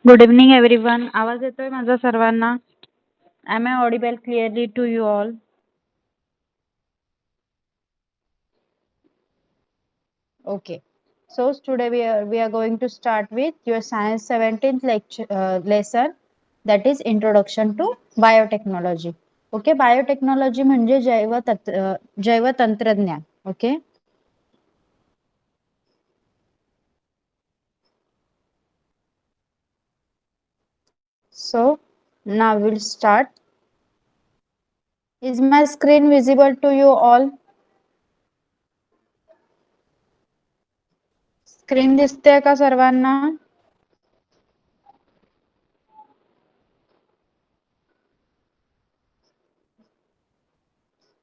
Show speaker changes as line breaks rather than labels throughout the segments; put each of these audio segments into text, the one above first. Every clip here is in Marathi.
Good evening everyone. आवाज येतोय माझा सर्वांना? Am I audible clearly to you all? Okay. So today we are going to start with your science 17th lesson, that is introduction to biotechnology. Okay, biotechnology म्हणजे जैवतंत्रज्ञान. Okay. So now we'll start. Is my screen visible to you all? Screen दिसते का सर्वांना?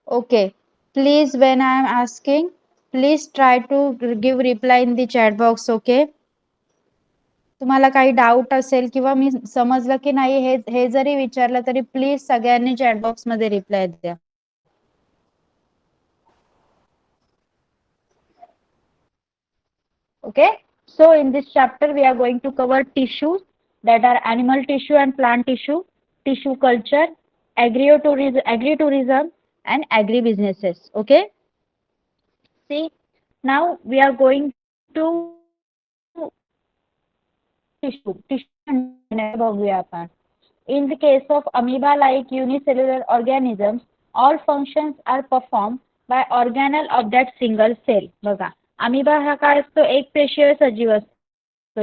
Okay. Please, when I am asking, please try to give reply in the chat box. Okay. तुम्हाला काही डाऊट असेल किंवा मी समजलं की नाही हे जरी विचारलं तरी प्लीज सगळ्यांनी चॅट बॉक्स मध्ये रिप्लाय द्या. Okay. So in this chapter we are going to cover tissues, that are animal tissue and plant tissue, tissue culture, agritourism and agribusinesses. Okay. See, now we are going to tissue बघूया आपण. In the case of amoeba-like unicellular organisms, all functions are performed by organelle of that single cell. बघा, अमिबा हा काय असतो? एक पेशीय सजीव असतो.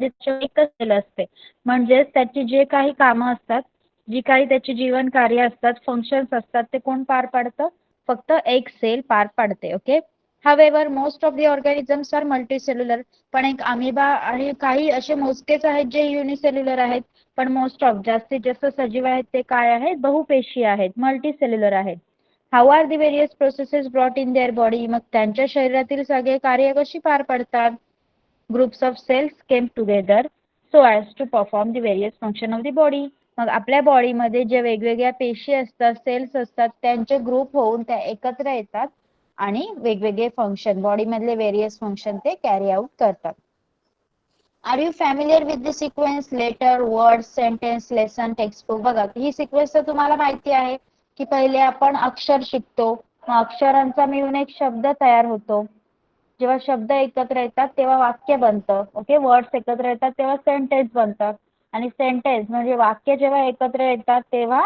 एकच सेल असते. म्हणजेच त्याची जे काही कामं असतात, जी काही त्याची जीवन कार्य असतात, फंक्शन्स असतात, ते कोण पार पाडतं? फक्त एक सेल पार पाडते. Okay. However, most of the organisms are multicellular. पण एक अमिबा आणि काही असे मोजकेच आहेत जे युनिसेल्युलर आहेत. पण मोस्ट ऑफ जास्तीत जास्त सजीव आहेत ते काय आहेत? बहुपेशीय आहेत, मल्टीसेल्युलर आहेत. How are the various processes brought in their body? मग त्यांच्या शरीरातील सगळे कार्य कशी पार पडतात? Groups of cells came together so as to perform the various function of the body. मग आपल्या बॉडीमध्ये जे वेगवेगळ्या पेशी असतात, सेल्स असतात, त्यांचे ग्रुप होऊन त्या एकत्र येतात आणि वेगवेगळे फंक्शन, बॉडीमधले व्हेरियस फंक्शन ते कॅरी आउट करतात. Are you familiar with the sequence? Letter, word, sentence, lesson, textbook. बघा, ही सिक्वेन्स तर तुम्हाला माहिती आहे की पहिले आपण अक्षर शिकतो, मग अक्षरांचा मिळून एक शब्द तयार होतो. जेव्हा शब्द एकत्र येतात तेव्हा वाक्य बनतं. ओके. वर्ड्स एकत्र येतात तेव्हा सेंटेन्स बनतात. आणि सेंटेन्स म्हणजे वाक्य जेव्हा एकत्र येतात तेव्हा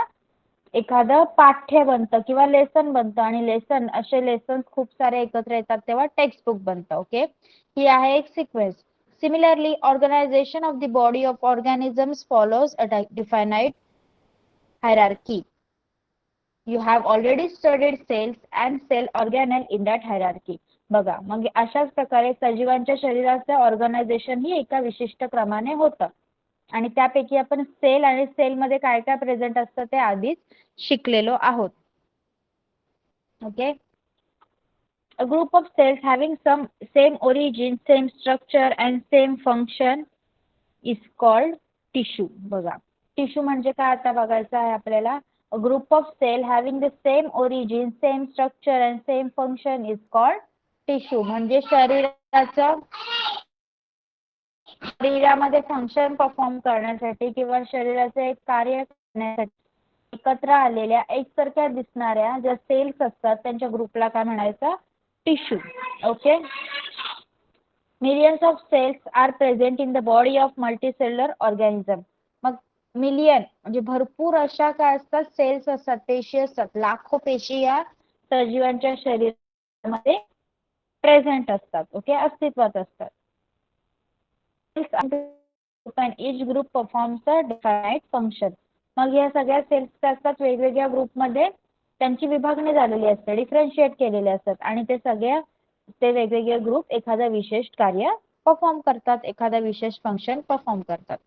एखादं पाठ्य बनतं किंवा लेसन बनतं. आणि लेसन, असे लेसन खूप सारे एकत्र येतात तेव्हा टेक्स्टबुक बनतं. ओके. ही आहे एक sequence. Similarly, organization of the body of organisms follows a definite hierarchy. You have already studied cells and cell organelle in that hierarchy. बघा, मग अशाच प्रकारे सजीवांच्या शरीराचे ऑर्गनायझेशन ही एका विशिष्ट क्रमाने होतं. आणि त्यापैकी आपण सेल आणि सेल मध्ये काय काय प्रेझेंट असतं ते आधीच शिकलेलो आहोत. Okay. A group of cells having some same origin, same structure and same function is called tissue. बघा, टिश्यू म्हणजे काय आता बघायचं आहे आपल्याला. A group of cell having the same origin, same structure and same function is called tissue. म्हणजे शरीरामध्ये फंक्शन परफॉर्म करण्यासाठी किंवा शरीराचे एक कार्य करण्यासाठी एकत्र आलेल्या एकसारख्या दिसणाऱ्या ज्या सेल्स असतात त्यांच्या ग्रुपला काय म्हणायचं? Tissue. Okay. Millions of cells are present in the body of multicellular organism. मग मिलियन म्हणजे भरपूर अशा काय असतात? सेल्स असतात, पेशी असतात, लाखो पेशी या सजीवांच्या शरीरामध्ये प्रेझेंट असतात. ओके, अस्तित्वात असतात. each group performs a definite function. मग या सगळ्या सेल्स असतात वेगवेगळ्या ग्रुपमध्ये, त्यांची विभागणी झालेली असते, डिफरन्शिएट केलेले असतात आणि ते वेगवेगळे ग्रुप एखादा विशेष कार्य परफॉर्म करतात, एखादा विशेष फंक्शन परफॉर्म करतात.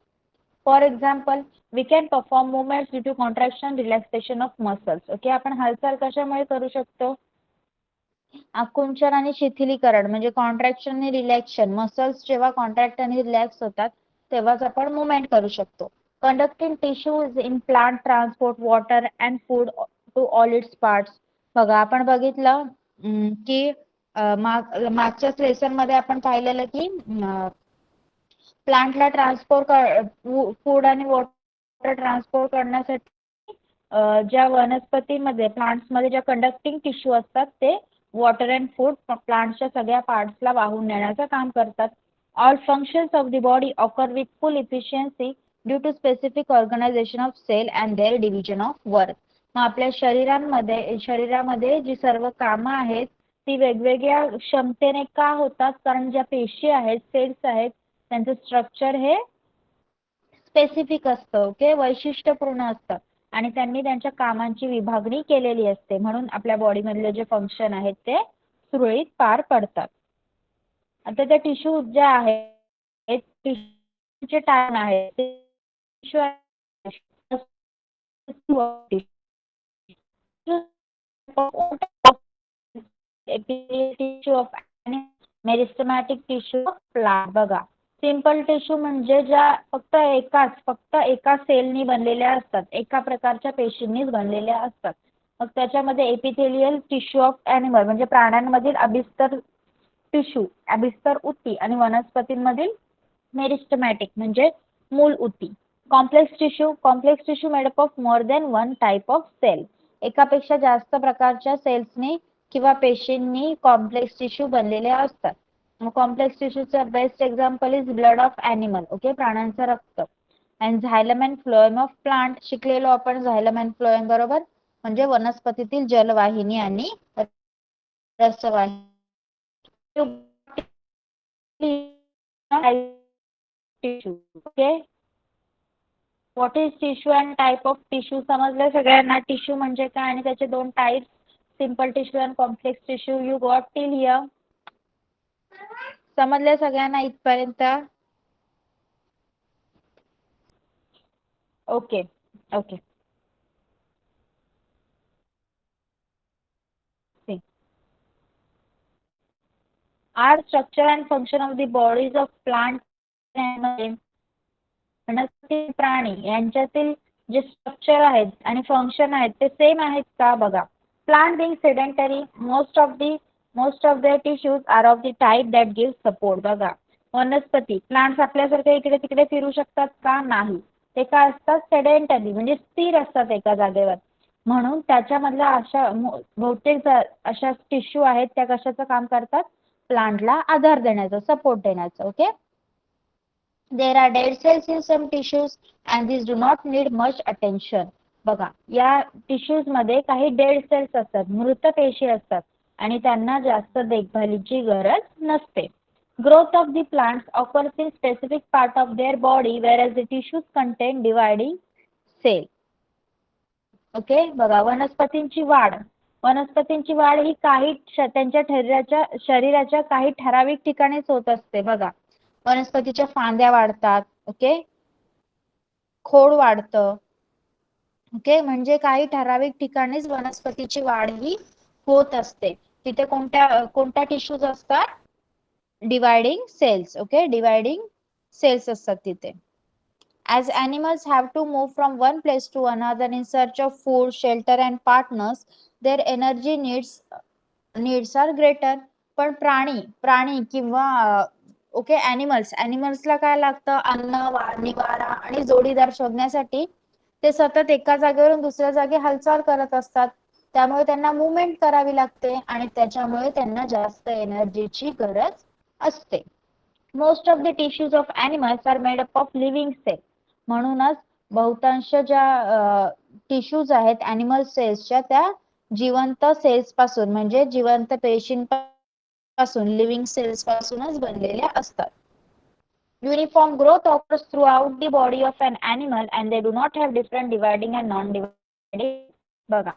For example, we can perform movements due to contraction, relaxation of muscles. Okay. आपण हालचाल कशामुळे करू शकतो? आकुंचन आणि शिथिलीकरण म्हणजे कॉन्ट्रॅक्शन आणि रिलॅक्शन. मसल्स जेव्हा कॉन्ट्रॅक्ट आणि रिलॅक्स होतात तेव्हाच आपण मुवमेंट करू शकतो. Conducting tissues in plant transport water and food to all its parts. बघा, आपण बघितलं की मागच्याच लेसन मध्ये आपण पाहिलेलं की प्लांटला फूड आणि वॉटर ट्रान्सपोर्ट करण्यासाठी ज्या वनस्पतीमध्ये प्लांट्समध्ये ज्या कंडक्टिंग टिश्यू असतात ते वॉटर अँड फूड प्लांटच्या सगळ्या पार्ट्सला वाहून नेण्याचं काम करतात. All functions of the body occur with full efficiency due to specific organisation of cell and their division of work. मग आपल्या शरीरामध्ये जी सर्व कामं आहेत ती वेगवेगळ्या क्षमतेने का होतात? कारण ज्या पेशी आहेत, सेल्स आहेत, त्यांचं स्ट्रक्चर हे स्पेसिफिक असतं, ओके, वैशिष्ट्यपूर्ण असतं आणि त्यांनी त्यांच्या कामांची विभागणी केलेली असते. म्हणून आपल्या बॉडीमधले जे फंक्शन आहेत ते सुरळीत पार पडतात. आता त्या टिश्यू ज्या आहेत टिश्यूचे टाइम आहेत tissue of meristematic tissue of plant. बघा, सिंपल टिश्यू म्हणजे ज्या फक्त एका सेलनी बनलेल्या असतात, एका प्रकारच्या पेशींनीच बनलेल्या असतात. मग त्याच्यामध्ये एपिथेलियल टिश्यू ऑफ ॲनिमल म्हणजे प्राण्यांमधील अबिस्तर टिश्यू, अबिस्तर ऊती आणि वनस्पतींमधील मेरिस्टेमॅटिक म्हणजे मूल ऊती. Complex tissue made up of more than one type of cell. एकापेक्षा जास्त प्रकारच्या सेल्सनी किंवा पेशींनी कॉम्प्लेक्स टिश्यू बनलेले असतात. कॉम्प्लेक्स टिश्यूचं best example is blood of animal, okay, प्राण्यांचं रक्त. And xylem and phloem of plant. शिकलेलो आपण झायलम अँड फ्लोएम, बरोबर, म्हणजे वनस्पतीतील जलवाहिनी आणि रसवाहिनी. Okay, what is tissue and type of tissue समजलं सगळ्यांना? टिश्यू म्हणजे काय आणि त्याचे दोन types, simple tissue and complex tissue. You got till here? समजले सगळ्यांना इथपर्यंत? Okay okay. Our structure and function of the bodies of plant वनस्पती प्राणी यांच्यातील जे स्ट्रक्चर आहेत आणि फंक्शन आहेत ते सेम आहेत का? बघा, plant being sedentary most of their tissues are of the type that give support. बघा, वनस्पती प्लांट्स आपल्यासारखे इकडे तिकडे फिरू शकतात का? नाही. ते काय असतात? सेडेंटरी म्हणजे स्थिर असतात एका जागेवर. म्हणून त्याच्यामधल्या बहुतेक अशा टिश्यू आहेत त्या कशाचं काम करतात? प्लांटला आधार देण्याचं, सपोर्ट देण्याचं. Okay, there are dead cells in some tissues and these do not need much attention. बघा, या टिश्यूज मध्ये काही डेड सेल्स असतात, मृत पेशी असतात आणि त्यांना जास्त देखभालीची गरज नसते. Growth of the plants occurs in specific part of their body whereas the tissues contain dividing cell. Okay, बघा, वनस्पतींची वाढ ही काही त्यांच्या शरीराच्या काही ठराविक ठिकाणीच होत असते. बघा, वनस्पतीच्या फांद्या वाढतात, ओके, खोड वाढतं, ओके, म्हणजे काही ठराविक ठिकाणीच वनस्पतीची वाढ ही होत असते. तिथे कोणत्या टिश्यूज असतात? Dividing cells. Okay, dividing cells असतात तिथे. As animals have to move from one place to another in search of food, shelter and partners, their energy needs are greater. पण प्राणी किंवा ओके ॲनिमल्सला काय लागतं? अन्न, निवारा आणि जोडीदार शोधण्यासाठी ते सतत एका जागेवरून दुसऱ्या जागी हालचाल करत असतात. त्यामुळे त्यांना मूवमेंट करावी लागते आणि त्याच्यामुळे त्यांना जास्त एनर्जीची गरज असते. Most of the tissues of animals are made up of living cell. म्हणूनच बहुतांश ज्या टिश्यूज आहेत ॲनिमल सेल्सच्या त्या जिवंत सेल्स पासून म्हणजे जिवंत पेशींपासून, लिव्हिंग सेल्स पासूनच बनलेल्या असतात. Uniform growth occurs throughout the body of an animal and they do not have different dividing and non-dividing. बघा,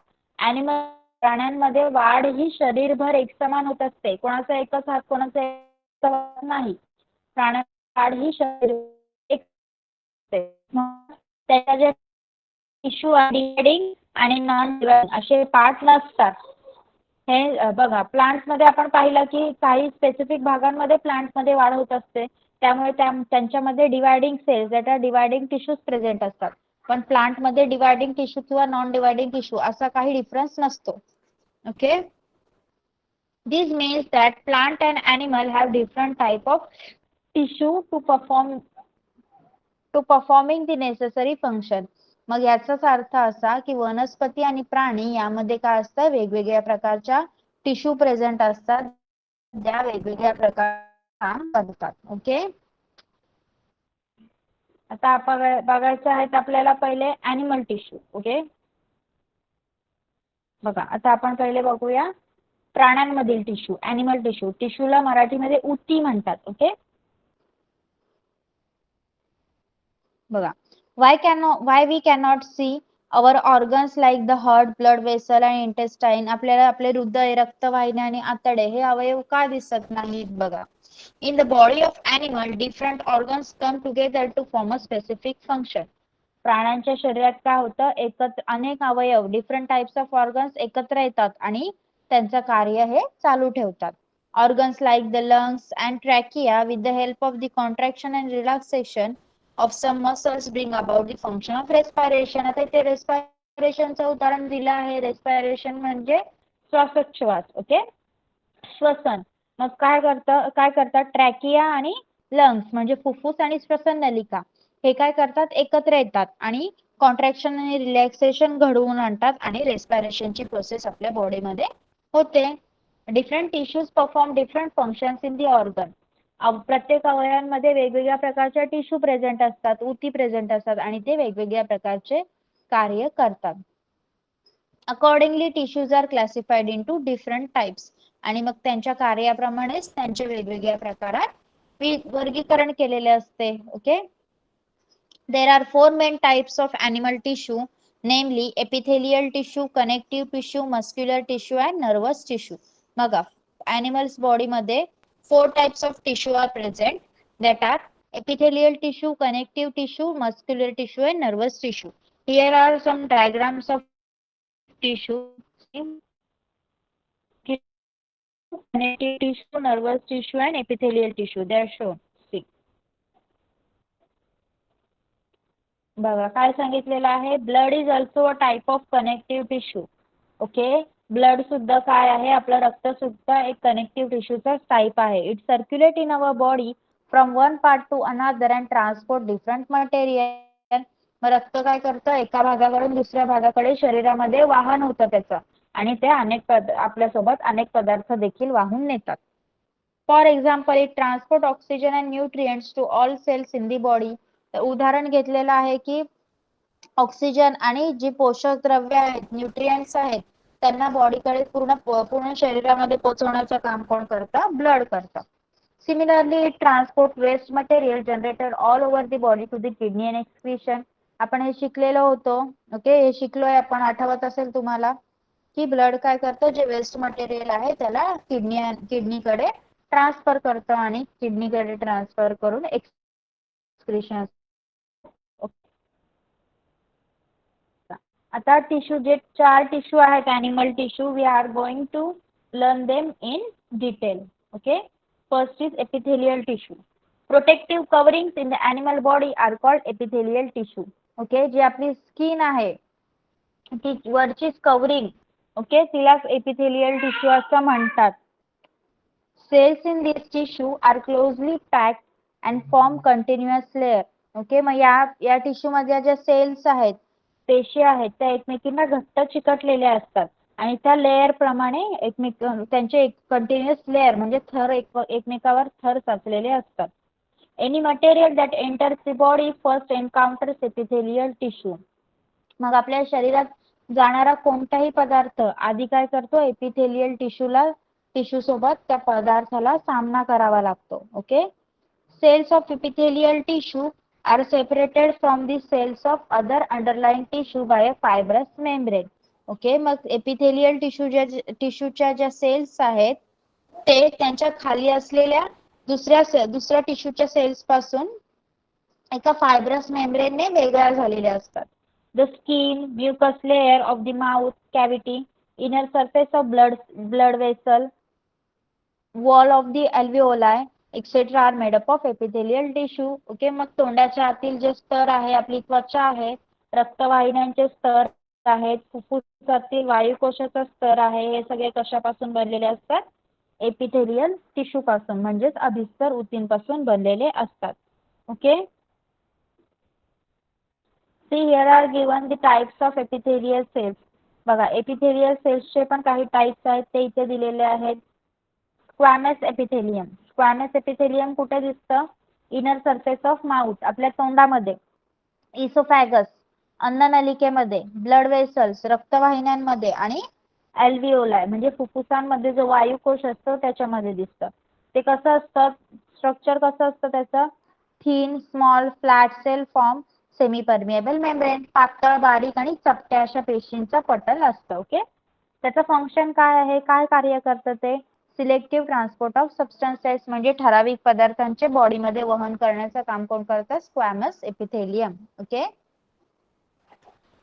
प्राण्यांमध्ये वाढ ही शरीरभर एकसमान होत असते. कोणाचा एकच हात, कोणाचा एकच हात नाही. प्राण्यांची वाढ ही शरीर एक त्याच्या जे टिश्यू डिवायडिंग आणि नॉन डिवायडिंग असे पार्ट नसतात. हे बघा, प्लांट्स मध्ये आपण पाहिलं की काही स्पेसिफिक भागांमध्ये प्लांट्स मध्ये वाढ होत असते, त्यामुळे त्यांच्यामध्ये dividing cells that are dividing tissues present असतात. पण प्लांट मध्ये डिवायडिंग टिश्यू किंवा नॉन डिवायडिंग टिश्यू असा काही डिफरन्स नसतो. Okay, this means that plant and animal have different type of tissue to perform to performing the necessary function. मग याचाच अर्थ असा की वनस्पती आणि प्राणी यामध्ये काय असतं, वेगवेगळ्या प्रकारच्या टिश्यू प्रेझेंट असतात, त्या वेगवेगळ्या प्रकार काम करतात. ओके, आता आपण बघायचं आहेत आपल्याला पहिले ॲनिमल टिश्यू. ओके, बघा आता आपण पहिले बघूया प्राण्यांमधील टिश्यू, ॲनिमल टिश्यू. टिश्यूला मराठीमध्ये उती म्हणतात. ओके, बघा, why we cannot see our organs like the heart, blood vessel and intestine. आपल्याला आपले हृदय, रक्तवाहिन्या आणि आतडे हे अवयव का दिसत नाहीत? बघा, in the body of animal different organs come together to form a specific function. प्राण्यांच्या शरीरात काय होतं, एकत्र अनेक अवयव, डिफरंट टाइप्स ऑफ ऑर्गन्स एकत्र येतात आणि त्यांचं कार्य हे चालू ठेवतात. Organs like the lungs and trachea with the help of the contraction and relaxation of some muscles bring about the function of respiration. आता इथे रेस्पिरेशनचं उदाहरण दिलं आहे. रेस्पिरेशन म्हणजे श्वासोच्छवास. ओके, श्वसन. मग काय करतात ट्रॅकिया आणि लंग्स म्हणजे फुफ्फुस आणि श्वसन नलिका हे काय करतात, एकत्र येतात आणि कॉन्ट्रॅक्शन आणि रिलॅक्सेशन घडवून आणतात आणि रेस्पिरेशनची प्रोसेस आपल्या बॉडीमध्ये होते. Different tissues perform different functions in the organ. प्रत्येक अवयवांमध्ये वेगवेगळ्या प्रकारच्या टिश्यू प्रेझेंट असतात, उती प्रेझेंट असतात आणि ते वेगवेगळ्या प्रकारचे कार्य करतात. Accordingly tissues are classified into different types. आणि मग त्यांच्या कार्याप्रमाणेच त्यांचे वेगवेगळ्या प्रकारात वर्गीकरण केलेले असते. Okay, there are 4 main types of animal tissue, नेमली epithelial tissue, connective tissue, muscular tissue and nervous tissue. बघा, animals body मध्ये 4 types of tissue are present, that are epithelial tissue, connective tissue, muscular tissue and nervous tissue. Here are some diagrams of tissue. Connective tissue, nervous tissue and epithelial tissue, they are shown. See, बघा काय सांगितलेलं आहे, blood is also a type of connective tissue. Okay, blood सुद्धा काय आहे, आपलं रक्त सुद्धा एक कनेक्टिव्ह टिश्यूचा टाइप आहे. It circulate in our body from one part two another and transport different material. मग रक्त काय करतं, एका भागाकडून दुसऱ्या भागाकडे शरीरामध्ये वाहन होतं त्याचं आणि ते आपल्यासोबत अनेक पदार्थ देखील वाहून नेतात. For example, it transport oxygen and nutrients to all cells in the body. उदाहरण घेतलेलं आहे की ऑक्सिजन आणि जी पोषक द्रव्य आहेत, न्यूट्रिएंट्स आहेत, त्यांना बॉडीकडे पूर्ण शरीरामध्ये पोहोचवण्याचं काम कोण करतं, ब्लड करतं. Similarly it transport waste material generated all over the body to the kidney and excretion. आपण हे शिकलेलो होतो. ओके, हे शिकलोय आपण, आठवत असेल तुम्हाला की ब्लड काय करतं, जे वेस्ट मटेरियल आहे त्याला किडनीकडे ट्रान्सफर करतं आणि किडनीकडे ट्रान्सफर करून एक्सक्रीशन. आता टिश्यू, जे 4 टिश्यू आहेत animal tissue, we are going to learn them in detail. Okay, first is epithelial tissue. Protective coverings in the animal body are called epithelial tissue. Okay, जी आपली स्किन आहे ती वरचीच कवरिंग, ओके, तिला epithelial tissue असं म्हणतात. Cells in this tissue are closely packed and form continuous layer. Okay, मग या टिश्यू मध्ये ज्या सेल्स आहेत, पेशी आहेत, त्या एकमेकींना घट्ट चिकटलेल्या असतात आणि त्या लेयर प्रमाणे त्यांचे कंटिन्युअस लेयर म्हणजे थर एकमेकावर थर साचलेले असतात. Any material that enters the body first एन्काउंटर्स epithelial tissue. मग आपल्या शरीरात जाणारा कोणताही पदार्थ आधी काय करतो, epithelial टिश्यू सोबत त्या पदार्थाला सामना करावा लागतो. Okay, cells of epithelial tissue are separated from the cells of other underlying tissue by a fibrous membrane. Okay, मग epithelial टिश्यूच्या ज्या सेल्स आहेत ते त्यांच्या खाली असलेल्या दुसऱ्या टिश्यूच्या सेल्स पासून एका फायब्रस मेम्ब्रेनने वेगळ्या झालेल्या असतात. The skin, mucus layer of the mouth cavity, inner surface of blood vessel, wall of the alveoli etcetera are made up of epithelial tissue. Okay, मग तोंडाच्या आतील जे स्तर आहे, आपली त्वचा आहे, रक्तवाहिन्यांचे स्तर आहेत, फुफ्फुसातील वायुकोशाचा स्तर आहे, हे सगळे कशापासून बनलेले असतात, epithelial tissue पासून म्हणजेच अभिस्तर ऊतींपासून बनलेले असतात. Okay, See, here are given the types of epithelial cells. बघा, epithelial cells पण काही टाइप्स आहेत ते इथे दिलेले आहेत. Squamous epithelium. स्क्वॅमस एपिथेलियम कुठे दिसतं? इनर सरफेस ऑफ माउथ, आपल्या तोंडामध्ये. इसोफॅगस, अन्ननलिकेमध्ये. Blood vessels, रक्तवाहिन्यांमध्ये. आणि अल्व्हिओलाय म्हणजे फुफ्फुसांमध्ये जो वायुकोश असतो त्याच्यामध्ये दिसतं. ते कसं असतं, स्ट्रक्चर कसं असतं त्याचं? Thin, small, flat cell form semi permeable membrane, पातळ, बारीक आणि चपट्या अशा पेशींचा पटल असतं. ओके, त्याचं फंक्शन काय आहे, काय कार्य करतं ते? सिलेक्टिव्ह ट्रान्सपोर्ट ऑफ सबस्टन्सेस म्हणजे ठराविक पदार्थांचे बॉडीमध्ये वहन करण्याचं काम कोण करतं? Squamous epithelium. Okay,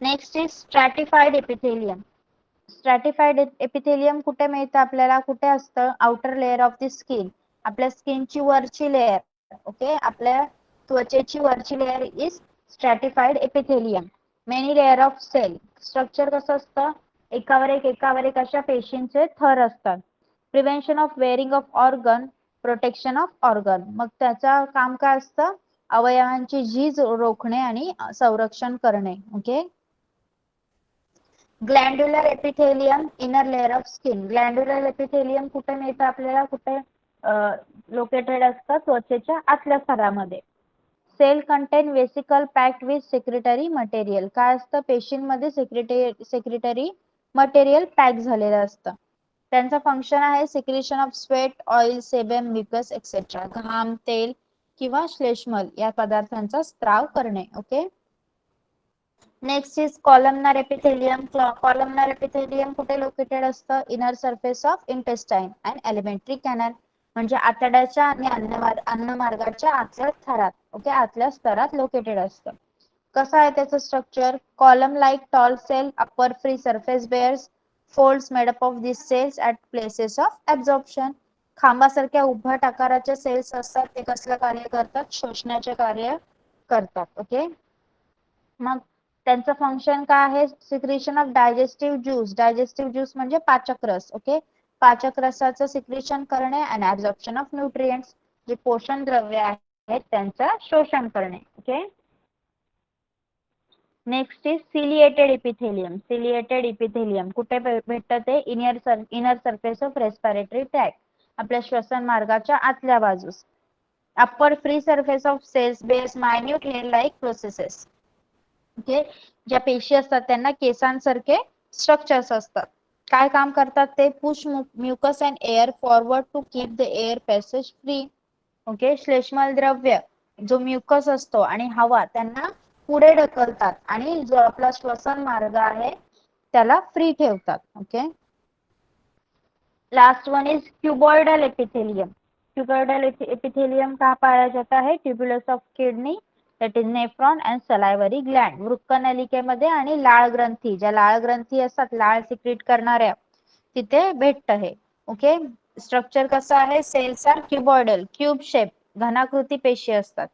next is stratified epithelium. Stratified epithelium कुठे मिळतं आपल्याला? कुठे असतं? Outer layer of the skin, आपल्या स्किनची वरची लेअर. ओके, आपल्या त्वचेची वरची layer is stratified epithelium. Many layer of cell. Structure कसं असतं? एकावर एक अशा पेशींचे थर असतात. Prevention of wearing of organ, protection of organ. मग त्याचं काम काय असतं? अवयवांची झीज रोखणे आणि संरक्षण करणे. Okay, glandular epithelium, inner layer of skin. Glandular epithelium कुठे मिळतं आपल्याला? कुठे लोकेटेड असतं? त्वचेच्या आतल्या स्तरामध्ये. Cell contain vesicle packed with secretory material. काय असतं? पेशींमध्ये सेक्रेटरी मटेरियल पॅक झालेलं असतं. त्यांचं फंक्शन आहे secretion of sweat, oil, sebum, mucus etcetera. घाम, तेल किंवा श्लेष्मल या पदार्थांचा स्त्राव करणे. Okay, next is columnar epithelium. Columnar epithelium कुठे लोकेटेड असतं? Inner surface of intestine and elementary canal म्हणजे आतड्याच्या आणि अन्नमार्गाच्या आतल्या थरात. ओके, आतल्या स्तरात लोकेटेड असतं. कसं आहे त्याचं structure? Column like tall cell, upper free surface bears folds made up of this cells at places of absorption. खांबासारख्या उभट आकाराच्या सेल्स असतात, ते कसलं कार्य करतात? शोषण्याचे कार्य करतात. ओके, मग त्यांचं फंक्शन काय आहे? Secretion of digestive juice. Digestive juice म्हणजे पाचक रस. ओके, पाचक रसाचं सिक्रेशन करणे आणि ऍब्झॉर्प्शन ऑफ न्यूट्रिएंट्स, जे पोषण द्रव्य आहेत त्यांचं शोषण करणे. Okay, next is ciliated epithelium. Ciliated epithelium कुठे भेटतं ते? Inner surface of respiratory tract, आपल्या श्वसन मार्गाच्या आतल्या बाजूस. Upper free surface of cells base minute hair like processes. Okay, ज्या पेशी असतात त्यांना केसांसारखे स्ट्रक्चर्स असतात. काय काम करतात ते? Push mucus and air forward to keep the air passage free. Okay, श्लेष्मल द्रव्य जो म्युकस असतो आणि हवा त्यांना पुढे ढकलतात आणि जो आपला श्वसन मार्ग आहे त्याला फ्री ठेवतात. Okay, last one is cuboidal epithelium. Cuboidal epithelium कहाँ पाया जाता है? Tubules of kidney, that is nephron and salivary gland. वृक्कनलिकेमध्ये आणि लाळ ग्रंथी, ज्या लाळ ग्रंथी असतात लाळ सिक्रेट करणाऱ्या, तिथे भेटतं हे. ओके, स्ट्रक्चर कसं आहे? Cells are cuboidal, cube shape, घनाकृती पेशी असतात.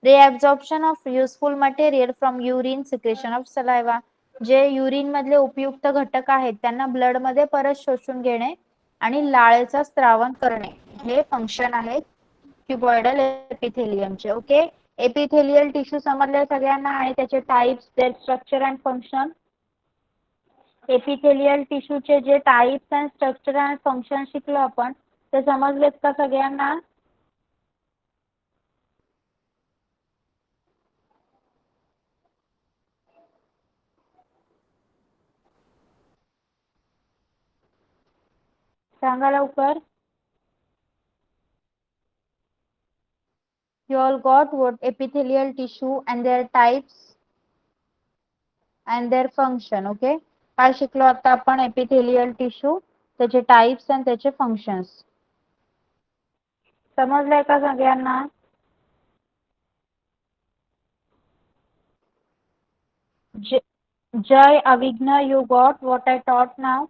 Reabsorption of useful material from urine, secretion of saliva. जे युरिन मधले उपयुक्त घटक आहेत त्यांना ब्लड मध्ये परत शोषून घेणे आणि लाळेचा स्त्रावन करणे, हे फंक्शन आहे क्युबॉइडल एपिथेलियमचे. ओके, एपिथेलियल टिश्यू समजले सगळ्यांना आणि त्याचे types, their structure and function. Epithelial टिश्यूचे जे types and structure and function शिकलो आपण, ते समजलेत का सगळ्यांना? सांगा लवकर. You all got what? Epithelial tissue and their types and their function. Okay, काय शिकलो आता आपण? एपिथेलियल टिश्यू, त्याचे टाइप्स आणि त्याचे फंक्शन्स. समजलंय का सगळ्यांना? Jay, Avigna, you got what I taught now?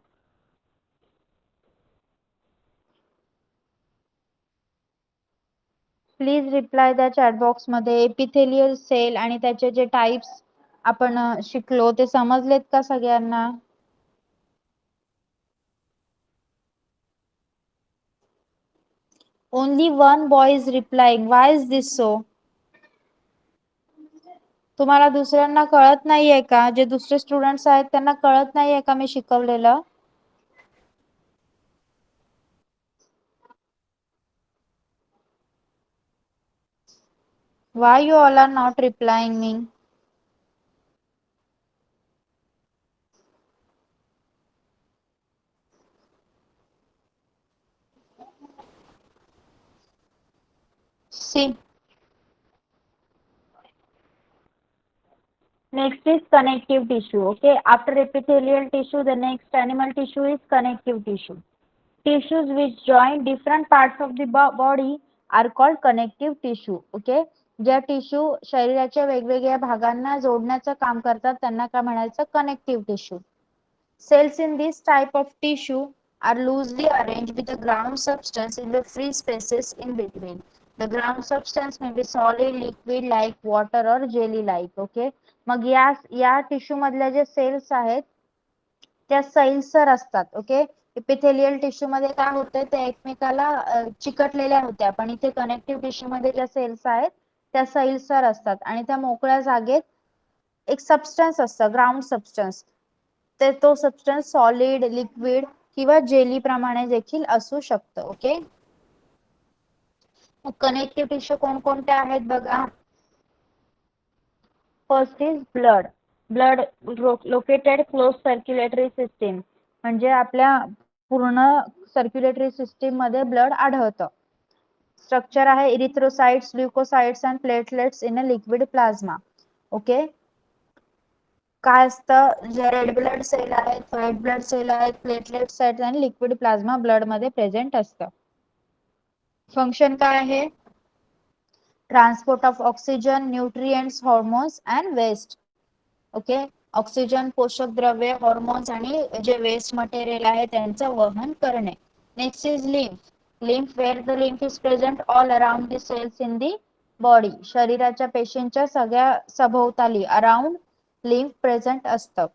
Please reply the chat box मध्ये. एपिथेलियल सेल आणि त्याचे जे टाइप्स आपण शिकलो ते समजलेत का सगळ्यांना? Only one boy is replying. Why is this so? तुम्हाला दुसऱ्यांना कळत नाहीये का? जे दुसरे स्टुडंट्स आहेत त्यांना कळत नाहीये का मी शिकवलेलं? Why you all are not replying me? See, next is connective tissue. Okay, after epithelial tissue, the next animal tissue is connective tissue. Tissues which join different parts of the body are called connective tissue. Okay, ज्या टिश्यू शरीराच्या वेगवेगळ्या भागांना जोडण्याचं काम करतात त्यांना काय म्हणायचं? Connective tissue. Cells in this type of tissue are loosely arranged with the ground substance in the free spaces in between. The ground substance may be solid, liquid like water or jelly like. Okay, मग या टिश्यू मधल्या जे सेल्स आहेत त्या सैलसर असतात. ओके, इपिथेलियल टिश्यू मध्ये काय होतं ते एकमेकाला चिकटलेल्या होत्या, पण इथे कनेक्टिव्ह टिश्यू मध्ये ज्या सेल्स आहेत त्या सैलसर असतात आणि त्या मोकळ्या जागेत एक सबस्टन्स असतं, ग्राउंड सबस्टन्स. तो सबस्टन्स सॉलिड, लिक्विड किंवा जेली प्रमाणे देखील असू शकतं. ओके, कनेक्टिव्ह टिश्यू कोणकोणते आहेत बघा. First is blood. Blood located close circulatory system, म्हणजे आपल्या पूर्ण सर्क्युलेटरी सिस्टीम मध्ये ब्लड आढळतं. स्ट्रक्चर आहे erythrocytes, leucocytes and platelets in a liquid plasma. Okay, काय असतं? जे रेड ब्लड सेल आहेत, व्हाईट ब्लड सेल आहेत, प्लेटलेट्स आहेत आणि लिक्विड प्लाझ्मा ब्लड मध्ये प्रेझेंट असतं. फंक्शन काय आहे? Transport of oxygen, nutrients, hormones and waste. Okay, oxygen, पोषक द्रव्य, हॉर्मोन्स आणि जे वेस्ट मटेरियल आहे त्यांचं वहन करणे. Next is lymph. Lymph where the lymph is present all around the cells in the body. शरीराच्या पेशींच्या सगळ्या सभोवताली अराउंड लिम्फ प्रेझेंट असतं.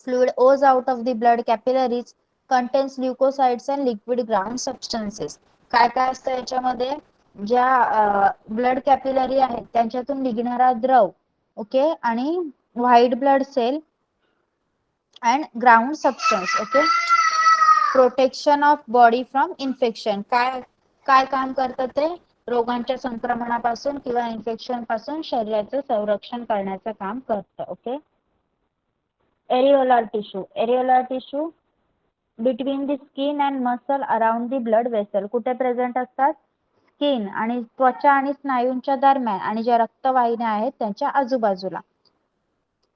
Fluid ooze out of the blood capillaries contains leucocytes and liquid ground substances. काय काय असतं याच्यामध्ये? ज्या ब्लड कॅपिलरी आहेत त्यांच्यातून निघणारा द्रव. ओके, आणि white blood cell and ground substance. Okay, protection of body from infection. काय काय काम करतं ते? रोगांच्या संक्रमणापासून किंवा इन्फेक्शन पासून शरीराचं संरक्षण करण्याचं काम करतं. Okay, areolar tissue. Areolar tissue between the skin and muscle around the blood vessel. कुठे प्रेझेंट असतात? स्किन आणि त्वचा आणि स्नायूंच्या दरम्यान आणि ज्या रक्तवाहिन्या आहेत त्यांच्या आजूबाजूला.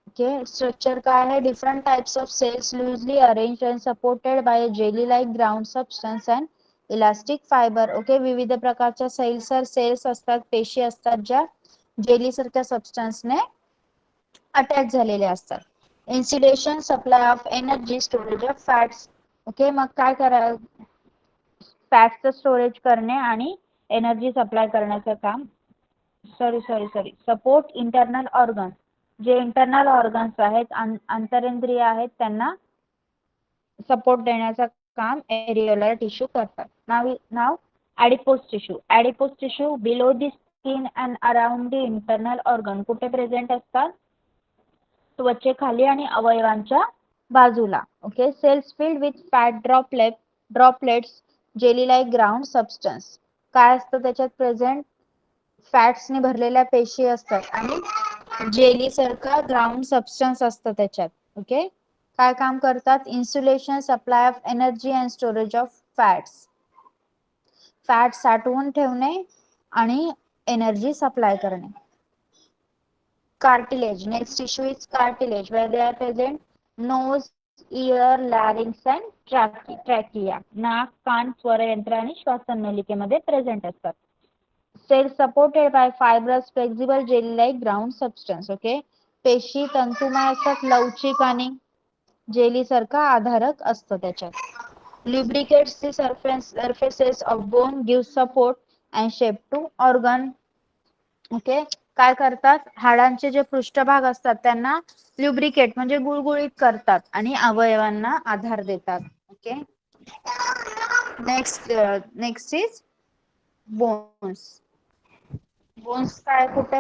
ओके, स्ट्रक्चर काय आहे? Different types of cells loosely arranged and supported by a jelly like ground substance and elastic fibre. Okay, विविध प्रकारच्या सैलसर सेल्स असतात, पेशी असतात ज्या जेली सारख्या सबस्टन्सने अटॅच झालेले असतात. Insulation, supply of energy, storage of fats. Okay, मग काय करा? फॅट्सचं स्टोरेज करणे आणि एनर्जी सप्लाय करण्याचं काम. Sorry support internal organ. जे इंटरनल ऑर्गन्स आहेत, आंतरेंद्रिय आहेत, त्यांना सपोर्ट देण्याचं काम एरिओलर टिश्यू करतात. नाव adipose tissue. Adipose tissue below the skin and around the internal organ. कुठे प्रेझेंट असतात? त्वचेखाली आणि अवयवांच्या बाजूला. Okay, cells filled with fat droplets jelly like ground substance. काय असतं त्याच्यात प्रेझेंट? फॅट्सने भरलेल्या पेशी असतात आणि जेली सारखा ग्राउंड सबस्टन्स असतं त्याच्यात. ओके, काय काम करतात? Insulation, supply of energy and storage of fats. Fat साठवून ठेवणे आणि एनर्जी सप्लाय करणे. Cartilage. Next issue is cartilage, where they are present nose, ear, larynx and trachea. नाक, कान, स्वरयंत्र आणि श्वासनलिकेमध्ये प्रेझेंट असतात. Cells supported by fibrous, flexible, jelly-like ground substance. Okay, पेशी तंतुमय असतात, लवचिक आणि जेली सारखा आधारक असतं त्याच्यात. Lubricates the surfaces of bone, gives support and shape to organ. Okay, काय करतात? हाडांचे जे पृष्ठभाग असतात त्यांना ल्युब्रिकेट म्हणजे गुळगुळीत करतात आणि अवयवांना आधार देतात. Okay, next is bones. Bones काय कुठे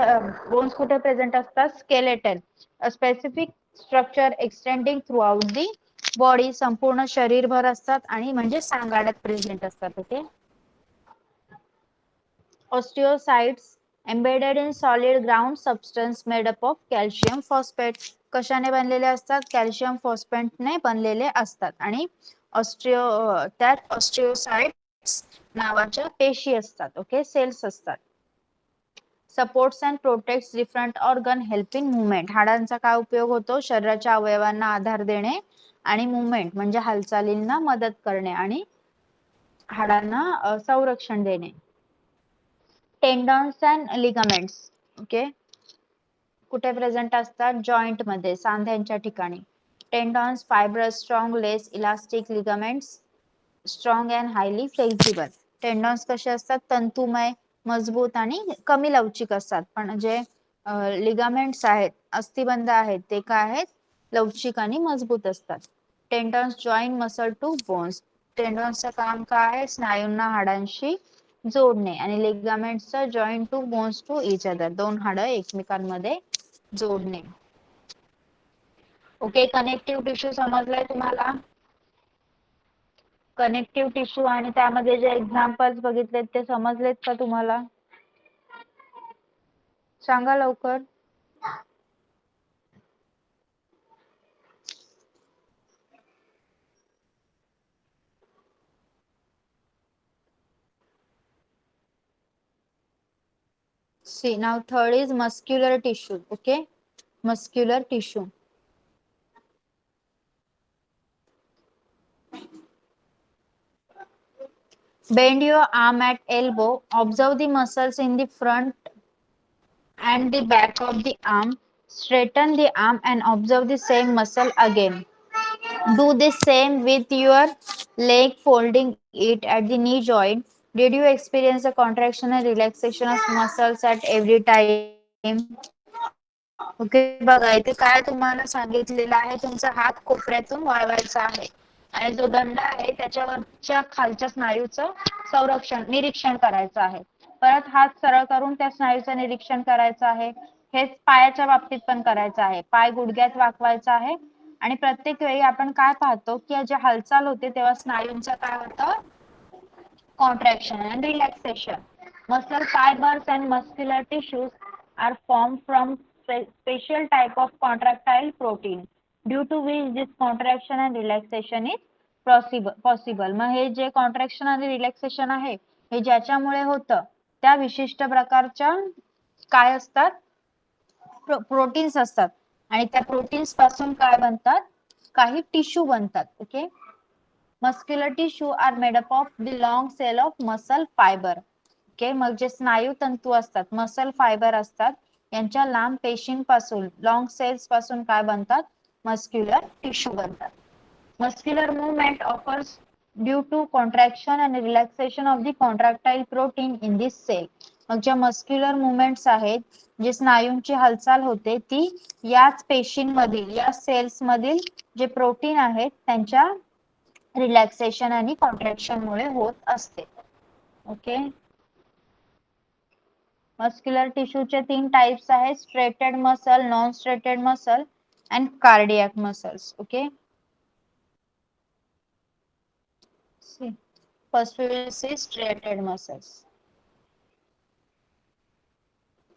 बोन्स कुठे प्रेझेंट असतात? Skeletal, a specific structure extending throughout the body, संपूर्ण शरीरभर असतात आणि म्हणजे सांगाड्यात प्रेझेंट असतात. Okay. Osteocytes embedded in solid ground substance made up of calcium phosphate. कशाने बनलेले असतात? कॅल्शियम फॉस्फेटने बनलेले असतात आणि त्यात ऑस्टिओसाइट्स नावाच्या पेशी असतात. ओके, सेल्स असतात. Supports and protects different organ helping movement. हाडांचा काय उपयोग होतो? शरीराच्या अवयवांना आधार देणे आणि मुवमेंट म्हणजे हालचालींना मदत करणे आणि हाडांना संरक्षण देणे. Tendons and ligaments. ओके, कुठे प्रेझेंट असतात? जॉइंट मध्ये, सांध्यांच्या ठिकाणी. Tendons fibrous, strong, less elastic. Ligaments strong and highly flexible. Tendons कसे असतात? तंतुमय, मजबूत आणि कमी लवचिक असतात. पण जे लिगामेंट्स आहेत, अस्थिबंध आहेत, ते काय आहेत? लवचिक आणि मजबूत असतात. Tendons join muscle to bones. टेंडॉन्सचं काम काय आहे? स्नायूंना हाडांशी जोडणे. आणि लिगामेंट्सचं join to bones to each other, दोन हाडं एकमेकांमध्ये जोडणे. ओके, कनेक्टिव्ह टिश्यू समजलाय तुम्हाला? कनेक्टिव्ह टिश्यू आणि त्यामध्ये जे एक्झाम्पल्स बघितलेत ते समजलेत का तुम्हाला? सांगा लवकर. See, now third is muscular tissue. Okay, muscular tissue. Bend your arm at elbow. Observe the muscles in the front and the back of the arm. Straighten the arm and observe the same muscle again. Do the same with your leg, folding it at the knee joint. Did you experience the contraction and relaxation of muscles at every time? Okay, बघा इथे काय तुम्हाला सांगितलेलं आहे? तुमचा हात कोपऱ्यातून वळवायचा आहे आणि जो दंड आहे त्याच्यावरच्या खालच्या स्नायूचं निरीक्षण करायचं आहे. परत हात सरळ करून त्या स्नायूचं निरीक्षण करायचं आहे. हेच पायाच्या बाबतीत पण करायचं आहे. पाय गुडघ्यात वाकवायचा आहे आणि प्रत्येक वेळी आपण काय पाहतो की जे हालचाल होते तेव्हा स्नायूंचं काय होतं? Contraction and relaxation. Muscle fibers and muscular tissues are formed from special type of contractile protein, due to which this contraction and relaxation is possible. मग हे जे कॉन्ट्रॅक्शन आणि रिलॅक्सेशन आहे हे ज्याच्यामुळे होतं त्या विशिष्ट प्रकारच्या काय असतात? प्रोटीन्स असतात आणि त्या प्रोटीन्स पासून काय बनतात? काही टिश्यू बनतात. Okay, muscular tissue are made up of the long cell of muscle fibre. Okay, मग जे स्नायू तंतू असतात, मसल फायबर असतात, यांच्या लांब पेशींपासून, लॉंग सेल्स पासून काय बनतात? मस्क्युलर टिश्यू बनतात. Muscular movement offers due to contraction आणि relaxation of the contractile protein in this cell. मग ज्या मस्क्युलर मुवमेंट्स आहेत, जे स्नायूंची हालचाल होते, ती याच पेशींमधील, या सेल्स मधील जे प्रोटीन आहेत त्यांच्या रिलॅक्सेशन आणि कॉन्ट्रॅक्शन मुळे होत असते. ओके, मस्क्युलर टिश्यूचे 3 टाइप्स आहेत: striated muscle, non striated muscle and cardiac muscles. Okay, first we will see straighted muscles.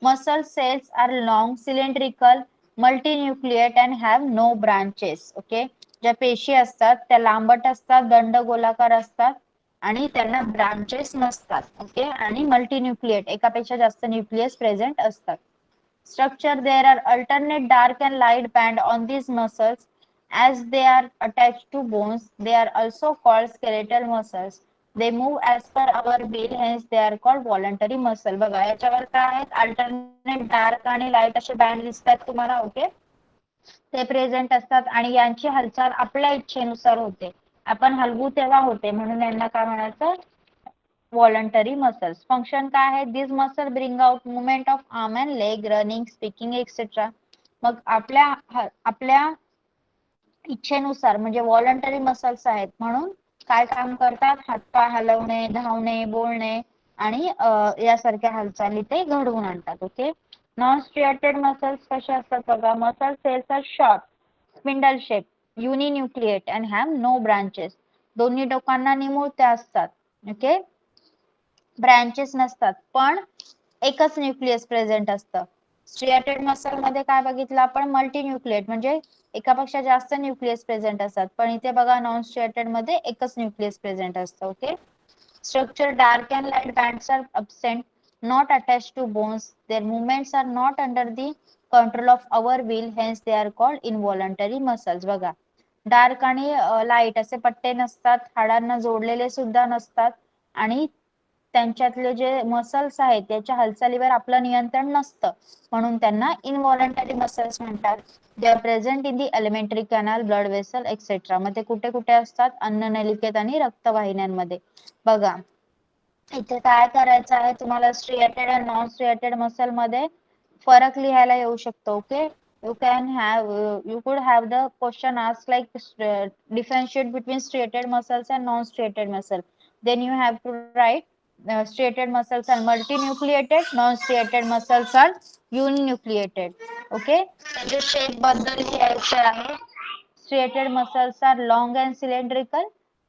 Muscle cells are long, cylindrical, multinucleate and have no branches. Okay, ज्या पेशी असतात त्या लांबट असतात, दंडगोलाकार असतात आणि त्यांना ब्रांचेस नसतात. ओके, आणि मल्टीन्यूक्लिएट, एकापेक्षा जास्त न्यूक्लियस प्रेझेंट असतात. Structure: there are alternate dark and light band on these muscles as they are attached to bones. They are also called skeletal muscles. They move as per our will, hence they are called voluntary muscle. बघा याच्यावर काय आहेत? अल्टरनेट डार्क आणि लाईट असे बँड दिसतात तुम्हाला. ओके, ते प्रेझेंट असतात आणि यांची हालचाल आपल्या इच्छेनुसार होते. आपण हलवू तेव्हा होते, म्हणून यांना काय म्हणायचं? voluntary muscles. Function काय आहे? These muscles bring out movement of arm and leg, running, speaking, etc. मग आपल्या इच्छेनुसार म्हणजे व्हॉलंटरी मसल्स आहेत म्हणून काय काम करतात? हातपाय हलवणे, धावणे, बोलणे आणि यासारख्या हालचाली ते घडवून आणतात. ओके. नॉन स्ट्रिएटेड मसल्स कसे असतात बघा. Muscle cells are short, spindle shape, uninucleate and have no branches. दोन्ही टोकांना निमुळत्या असतात. ओके. ब्रँचेस नसतात, पण एकच न्यूक्लियस प्रेझेंट असतं. स्ट्रिएटेड मसल मध्ये काय बघितलं आपण, मल्टी न्यूक्लिएट म्हणजे एकापेक्षा जास्त न्यूक्लियस प्रेझेंट असतात, पण इथे बघा नॉन स्ट्रिएटेड मध्ये एकच न्यूक्लियस प्रेझेंट असतं. Okay. Structure dark and light bands are absent, not attached to bones. Their movements are not under the control of our will, hence they are called involuntary muscles. बघा, डार्क आणि लाईट असे पट्टे नसतात, हाडांना जोडलेले सुद्धा नसतात आणि त्यांच्यातले जे मसल्स आहेत त्याच्या हालचालीवर आपलं नियंत्रण नसतं, म्हणून त्यांना इनव्हॉलंटरी मसल्स म्हणतात. They are present in the elementary canal, blood vessel etcetera. मग ते कुठे कुठे असतात, अन्ननलिकेत आणि रक्तवाहिन्यांमध्ये. बघा, इथे काय करायचं आहे तुम्हाला, स्ट्रिएटेड आणि नॉन स्ट्रिएटेड मसल मध्ये फरक लिहायला येऊ शकतो. Okay. you can have you could have the question asked like differentiate between striated muscles and non-striated muscle. Then you have to write striated muscles are multinucleated, non-striated muscles are uninucleated. Okay. त्याचे शेप बद्दल लिहायचे आहे. striated muscles are long and cylindrical,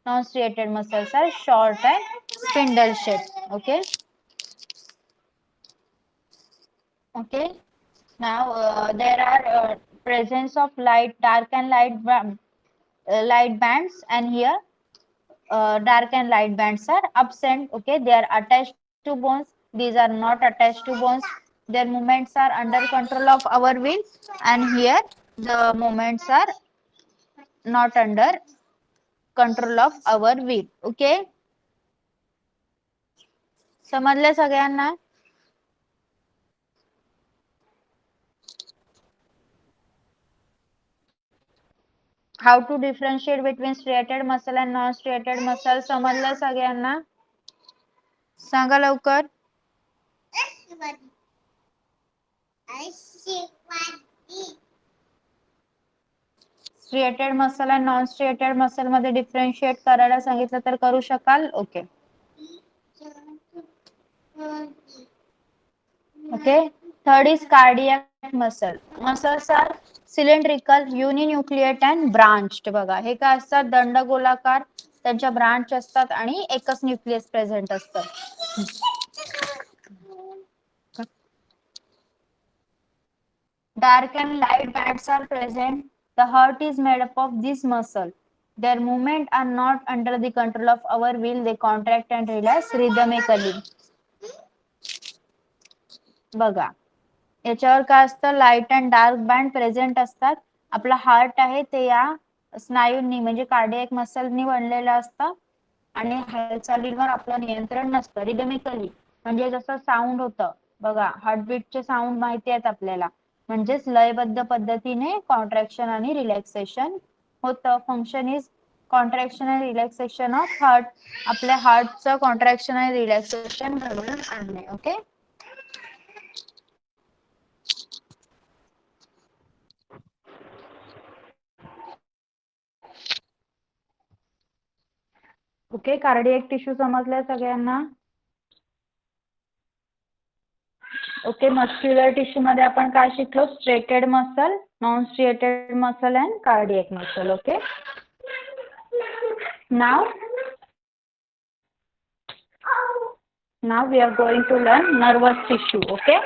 non-striated muscles are short and spindle shaped. Okay. Okay. Now there are presence of light, dark and light bands, and here dark and light bands are absent. Okay, they are attached to bones. These are not attached to bones. Their movements are under control of our will, and here the movements are not under control of our will. Okay, समजलं सगळ्यांना. How to differentiate between striated muscle and non-striated muscle समजलं सगळ्यांना. सांगा लवकर. स्ट्रिएटेड मसल आणि नॉन स्ट्रिएटेड मसल मध्ये डिफरन्शिएट करायला सांगितलं तर करू शकाल. Okay. Okay. Third is cardiac muscle. Muscles are cylindrical, uninucleate and branched. बघा, हे काय असतात, दंडगोलाकार, त्यांच्या ब्रांच असतात आणि एकच न्यूक्लियस प्रेझेंट असतं. Dark and light bands are present. The heart is made up of this muscle. Their movements are not under the control of our will. They contract and relax rhythmically. बघा, याच्यावर काय असतं, light and dark band present असतात. आपला हार्ट आहे ते या स्नायूंनी म्हणजे कार्डियक मसलनी बनलेलं असतं आणि हालचालींवर आपलं नियंत्रण नसतं. रिदमिकली म्हणजे जसं साऊंड होतं बघा, हार्टबीटचे साऊंड माहिती आहेत आपल्याला, म्हणजेच लयबद्ध पद्धतीने कॉन्ट्रॅक्शन आणि रिलॅक्सेशन होतं. फंक्शन इज कॉन्ट्रॅक्शन आणि रिलॅक्सेशन ऑफ हार्ट. आपल्या हार्टचं कॉन्ट्रॅक्शन आणि रिलॅक्सेशन घडवून आणणे. ओके. ओके. कार्डियक टिश्यू समजलाय सगळ्यांना. ओके. मस्क्युलर टिश्यू मध्ये आपण काय शिकलो, striated muscle, non striated muscle and cardiac muscle. Okay. Now we are going to learn nervous tissue. Okay.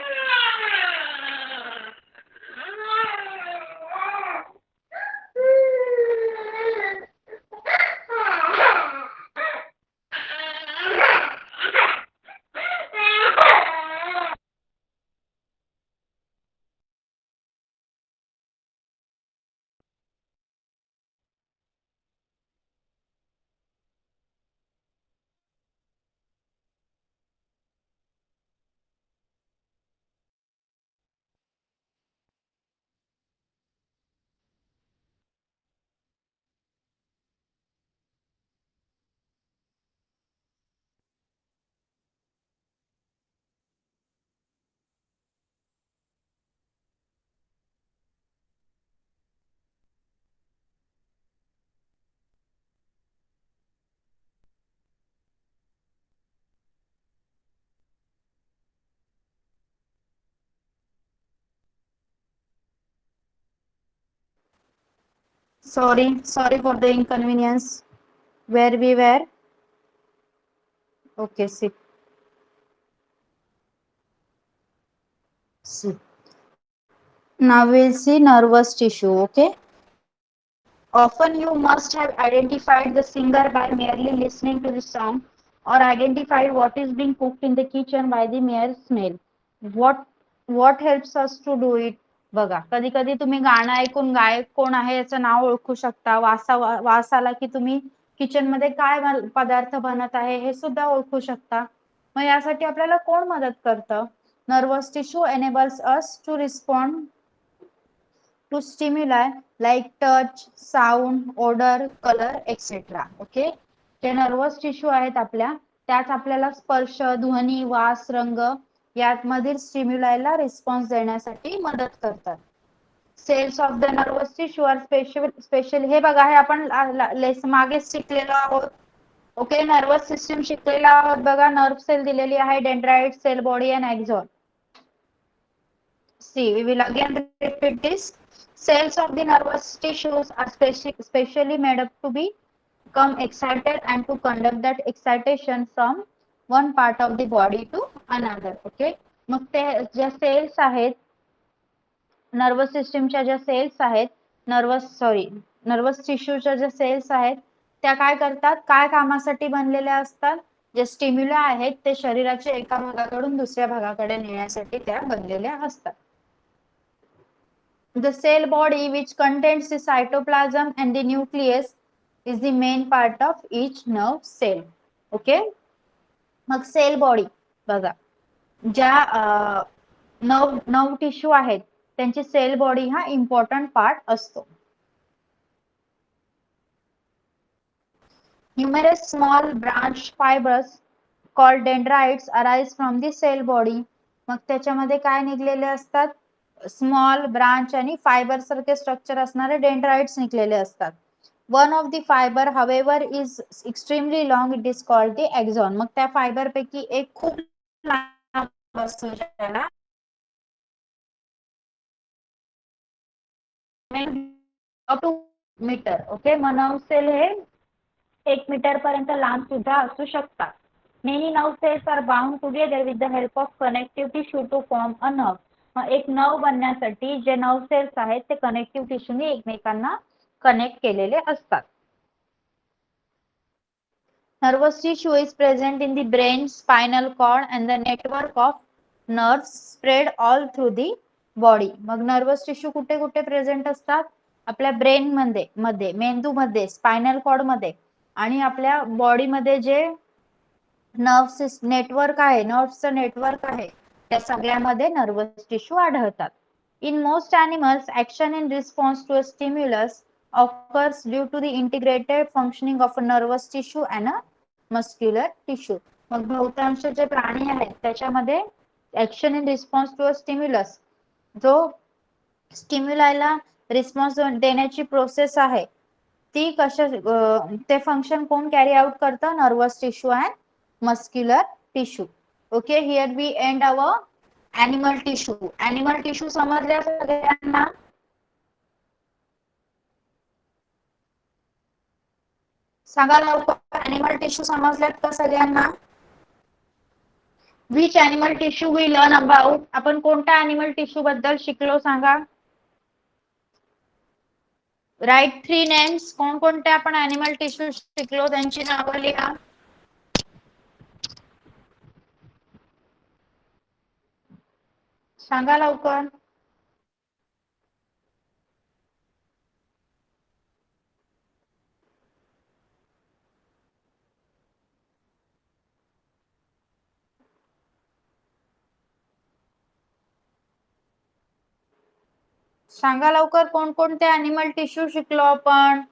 Sorry for the inconvenience. Where we were? Okay, see. Now we'll see nervous tissue, okay? Often you must have identified the singer by merely listening to the song or identified what is being cooked in the kitchen by the mere smell. What what helps us to do it? बघा, कधी कधी तुम्ही गाणं ऐकून गायक कोण आहे याचं नाव ओळखू शकता. वास आला की तुम्ही किचन मध्ये काय पदार्थ बनत आहे हे सुद्धा ओळखू शकता. मग यासाठी आपल्याला कोण मदत करतं? Nervous tissue enables us to respond to stimuli like touch, sound, odor, color, etc. Okay, जे नर्वस टिश्यू आहेत आपल्या, त्यात आपल्याला स्पर्श, ध्वनी, वास, रंग यामधील स्टिम्युलायला रिस्पॉन्स देण्यासाठी मदत करतात. Cells of the nervous tissue are special हे बघा, हे आपण मागेच शिकलेलो आहोत. ओके, नर्वस सिस्टम शिकलेला आहोत बघा. नर्व सेल दिलेली आहे, dendrite, cell body and axon. See, we will again repeat this. Cells of the nervous tissues are specially made up to become excited and to conduct that excitation from one part of the body to another. Okay. मग ते ज्या सेल्स आहेत, नर्वस सिस्टमच्या ज्या सेल्स आहेत, नर्वस टिश्यूच्या ज्या सेल्स आहेत, त्या काय करतात, काय कामासाठी बनलेल्या असतात? जे स्टिम्युला आहेत ते शरीराच्या एका भागाकडून दुसऱ्या भागाकडे नेण्यासाठी त्या बनलेल्या असतात. The cell body, which contains the cytoplasm and the nucleus, is the main part of each nerve cell. Okay. मग सेल बॉडी बघा, ज्या नर्व टिश्यू आहेत त्यांची सेल बॉडी हा इम्पॉर्टंट पार्ट असतो. Numerous small branch fibers called dendrites arise from the cell body. मग त्याच्यामध्ये काय निघलेले असतात? स्मॉल ब्रांच आणि फायबर सारखे स्ट्रक्चर असणारे डेंड्राइट्स निघलेले असतात. One of the fibre however is extremely long, it is called the axon. मग त्या फायबर पैकी एक खूप लांब असतो, त्याला अप टू मीटर. ओके, मग नर्व सेल हे 1 मीटर पर्यंत लांब सुद्धा असू शकतात. Many nerve cells are bound together with the help of connective tissue to form a nerve. एक नर्व बनण्यासाठी जे नर्व सेल्स आहेत ते कनेक्टिव्ह टिश्यूने एकमेकांना कनेक्ट केलेले असतात. Nervous tissue is present in the brain, spinal cord and the network of nerves spread all through the body. मग नर्वस टिश्यू कुठे कुठे प्रेझेंट असतात? आपल्या ब्रेन मध्ये, मेंदू मध्ये, स्पायनल कॉर्ड मध्ये आणि आपल्या बॉडी मध्ये जे नर्व्ह नेटवर्क आहे, नर्व्हचं नेटवर्क आहे, त्या सगळ्यामध्ये नर्वस टिश्यू आढळतात. In most animals, action in response to a stimulus occurs due to the integrated functioning of a nervous tissue and a muscular tissue. मग बहुतांश जे प्राणी आहेत त्याच्यामध्ये action in response to a stimulus, जो स्टिम्युलायला रिस्पॉन्स देण्याची प्रोसेस आहे ती ते फंक्शन कोण कॅरी आउट करतं? Nervous tissue and muscular tissue. Okay, here we end our animal tissue. Animal tissue समजल्या सगळ्यांना? सांगा लवकर, एनिमल टिश्यू समजल्यात का सगळ्यांना? Which animal tissue we learn about? आपण कोणत्या एनिमल टिश्यू बद्दल शिकलो सांगा? Write 3 names. कोणकोणते आपण एनिमल टिश्यू शिकलो त्यांची नावं लिहा. सांगा लवकर. सांगा लवकर, कोणकोणते एनिमल टिश्यू शिकलो आपण?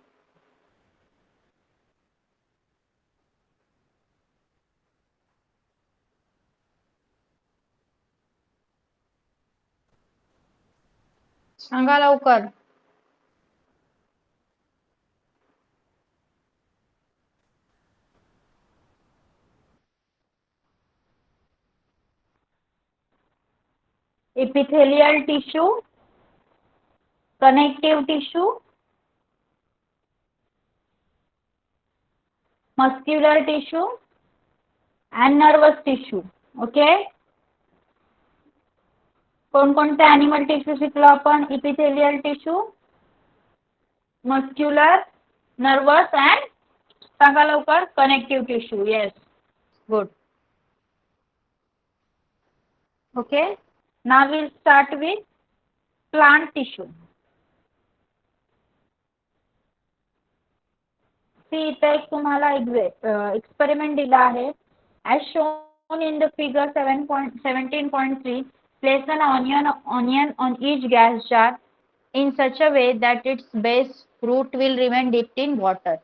सांगा लवकर. Epithelial tissue, connective tissue, muscular tissue and nervous tissue. Okay. कोणकोणते ॲनिमल टिश्यू शिकलो आपण? Epithelial tissue, muscular, nervous and सांगा लवकर. Connective tissue. Yes, good. Okay. Now will start with plant tissue. See इथे एक तुम्हाला एक्सपेरिमेंट दिला आहे. As shown in the figure 17.3, place an onion on each gas jar in such a way that its base root will remain dipped in water.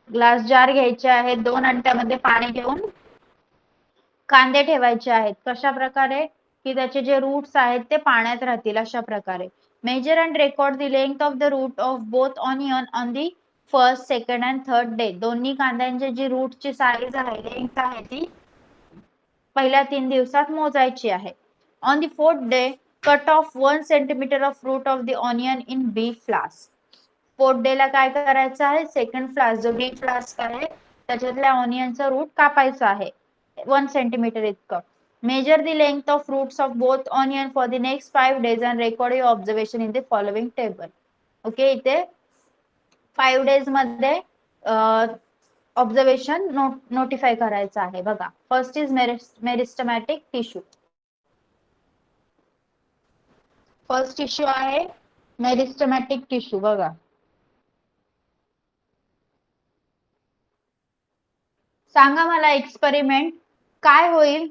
Glass jar घ्यायचे आहेत, 2 अंड्यामध्ये पाणी घेऊन कांदे ठेवायचे आहेत. कशा प्रकारे की त्याचे जे रूट्स आहेत ते पाण्यात राहतील अशा प्रकारे. Measure and record the length of the root of both onion on the first, second and third day. दोन्ही कांद्यांची जी रूटची साईज आहे, लेंथ आहे, ती पहिल्या 3 दिवसात मोजायची आहे. On the fourth day cut off 1 centimetre of root of the onion in B flask. Fourth day ला काय करायचं आहे? सेकंड फ्लास्क जो बी फ्लास्क आहे त्याच्यातल्या ऑनियनचा रूट कापायचा आहे 1 सेंटीमीटर इतकं. Measure the length of roots of both onion for the next 5 days and record your observation in the following table. Okay. इथे 5 days मध्ये ऑब्झर्वेशन नोटिफाय करायचं आहे. बघा, first is meristematic tissue. First tissue आहे मेरिस्टमॅटिक टिश्यू. बघा, सांगा मला एक्सपेरिमेंट काय होईल?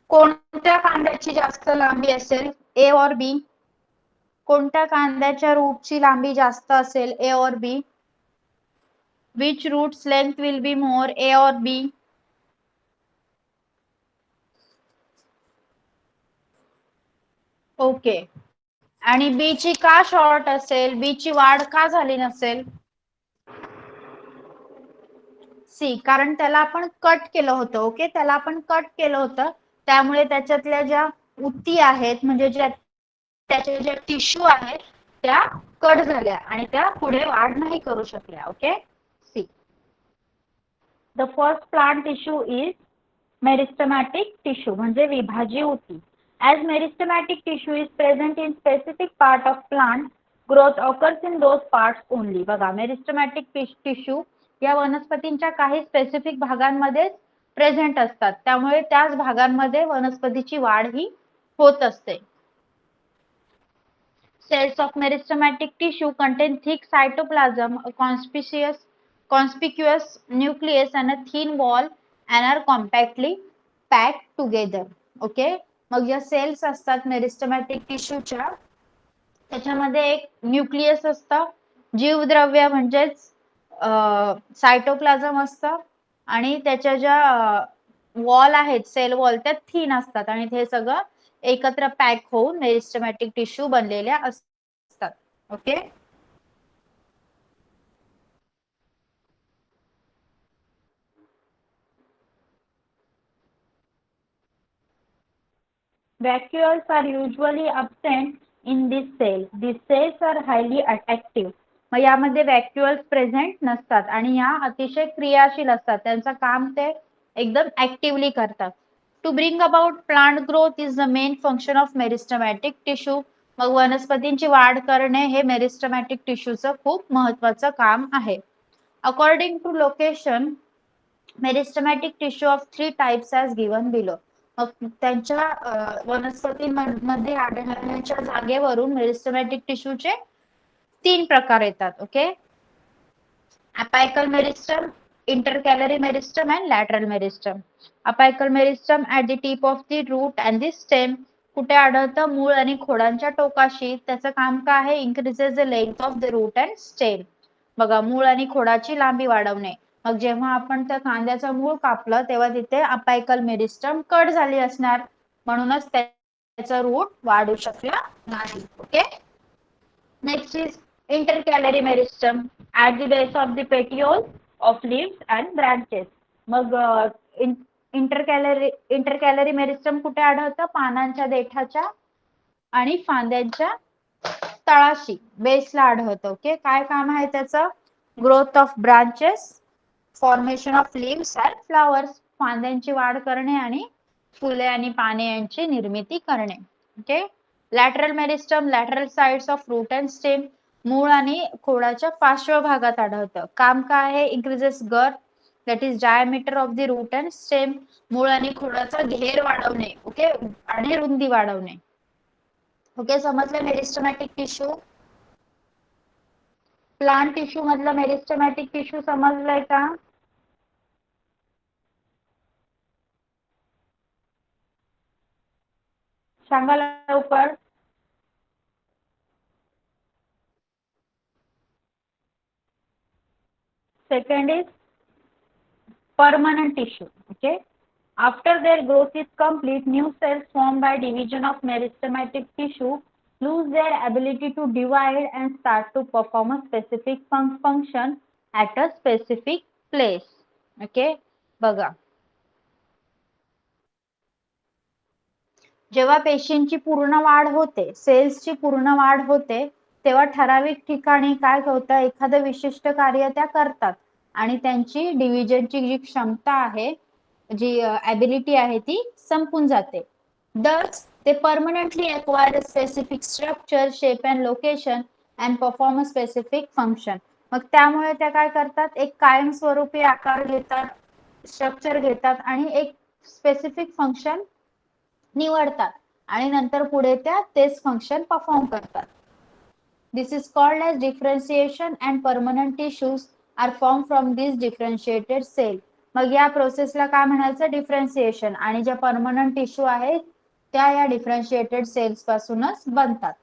कोणत्या कांद्याची जास्त लांबी असेल, ए और बी? कोणत्या कांद्याच्या रूटची लांबी जास्त असेल, ए और B? Which roots length will be more, A और बी? ओके. आणि बी ची का शॉर्ट असेल? बी ची वाढ का झाली नसेल? सी, कारण त्याला आपण कट केलं होतं. ओके, त्याला आपण कट केलं होतं, त्यामुळे त्याच्यातल्या ज्या उती आहेत म्हणजे ज्या त्याचे जे टिश्यू आहेत त्या कट झाल्या आणि त्या पुढे वाढ नाही करू शकल्या. Okay. See, the first plant tissue is meristematic tissue म्हणजे विभाजी उती. As meristematic tissue is present in specific part of plant, growth occurs in those parts only. बघा, मेरिस्टमॅटिक टिश्यू या वनस्पतींच्या काही स्पेसिफिक भागांमध्ये प्रेझेंट असतात, त्यामुळे त्याच भागांमध्ये वनस्पतीची वाढ ही होत असते. Cells of meristematic tissue contain thick cytoplasm, a conspicuous nucleus and a thin wall and are compactly packed together. Okay. मग ज्या सेल्स असतात मेरिस्टमॅटिक टिश्यूच्या त्याच्यामध्ये एक न्यूक्लियस असतं, जीवद्रव्य म्हणजेच सायटोप्लाझम असतं आणि त्याच्या ज्या वॉल आहेत, सेल वॉल, त्या थिन असतात आणि हे सगळं एकत्र पॅक होऊन मेरिस्टमॅटिक टिश्यू बनलेल्या असतात. Okay. Vacuoles are usually absent in this cell. These cells are highly active. मग यामध्ये वॅक्युअल्स प्रेझेंट नसतात आणि या अतिशय क्रियाशील असतात. त्यांचं काम ते एकदम ऍक्टिव्हली करतात. To bring about plant growth is the main function of meristematic tissue. मग वनस्पतींची वाढ करणे हे मेरिस्टमॅटिक टिश्यूचं खूप महत्वाचं काम आहे. According to location, meristematic tissue of 3 types as given below. मग त्यांच्या वनस्पतींमध्ये आढळण्याच्या जागेवरून मेरिस्टमॅटिक टिश्यूचे 3 प्रकार येतात. Okay. Apical meristem, intercalary meristem and lateral meristem. Apical meristem at the tip of the root and the stem. कुठे आढळतं? मूळ आणि खोडांच्या टोकाशी. त्याचं काम काय आहे? Increases the length of the root and stem. बघा, मूळ आणि खोडाची लांबी वाढवणे. मग जेव्हा आपण त्या कांद्याचं मूळ कापलं तेव्हा तिथे अपायकल मेरिस्टम कट झाली असणार, म्हणूनच त्याचा रूट वाढू शकला नाही. Okay. Next is intercalary meristem at the base of the petiole of leaves and branches. मग इंटरकॅलरी मेरिस्टम कुठे आढळतं? पानांच्या देठाच्या आणि फांद्यांच्या तळाशी, बेसला आढळतं. ओके. काय काम आहे त्याचं? Growth of branches, formation of leaves and flowers, फांद्यांची वाढ करणे आणि फुले आणि पाने यांची निर्मिती करणे. Okay. Lateral meristem, lateral sides of root and stem, मूळ आणि खोडाच्या पार्श्व भागात आढळतं. काम काय आहे? Increases girth, that is diameter of the root and stem, मूळ आणि खोडाचा घेर वाढवणे. ओके, आणि रुंदी वाढवणे. ओके, समजलं मेरिस्टमॅटिक टिश्यू. प्लांट टिश्यू मधलं मेरिस्टमॅटिक टिश्यू समजलंय का? सांगा लवकर. Second is permanent tissue. Okay. After their growth is complete, new cells formed by division of meristematic tissue lose their ability to divide and start to perform a specific function at a specific place. Okay. बघा, जेव्हा पेशींची पूर्ण वाढ होते, सेल्सची पूर्ण वाढ होते, तेव्हा ठराविक ठिकाणी काय होतं, एखादं विशिष्ट कार्य त्या करतात आणि त्यांची डिव्हिजनची जी क्षमता आहे, जी ॲबिलिटी आहे, ती संपून जाते. Thus, they permanently acquire a specific structure, shape and location and perform a specific function. मग त्यामुळे त्या काय करतात, एक कायमस्वरूपी आकार घेतात, स्ट्रक्चर घेतात आणि एक स्पेसिफिक फंक्शन निवडतात आणि नंतर पुढे त्या तेच फंक्शन परफॉर्म करतात. This is called as differentiation and permanent tissues are formed from these differentiated cell. मग या प्रोसेसला काय म्हणायचं? डिफरन्सिएशन. आणि ज्या परमनंट टिश्यू आहेत त्या या डिफरन्शिएटेड सेल्स पासूनच बनतात.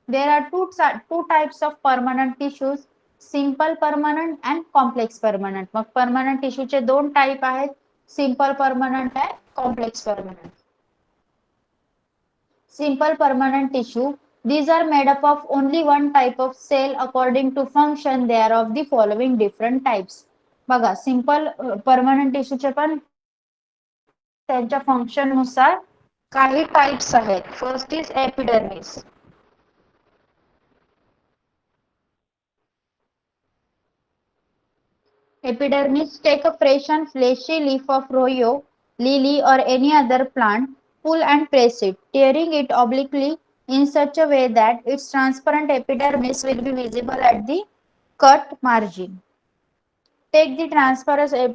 There are two types of permanent tissues, simple permanent and complex permanent. मग परमनंट टिश्यूचे दोन टाइप आहेत, सिंपल परमनंट आणि complex permanent. Simple permanent tissue, these are made up of only one type of cell. According to function, they are of the following different types. बघा, सिंपल परमनंट टिश्यूचे पण त्यांच्या फंक्शन नुसार काही टाइप्स आहेत. First is epidermis. Epidermis, take a fresh and fleshy leaf of royo, lily or any other plant, pull and press it, tearing it obliquely in such a way that its transparent epidermis will be visible at the cut margin. Take the transparent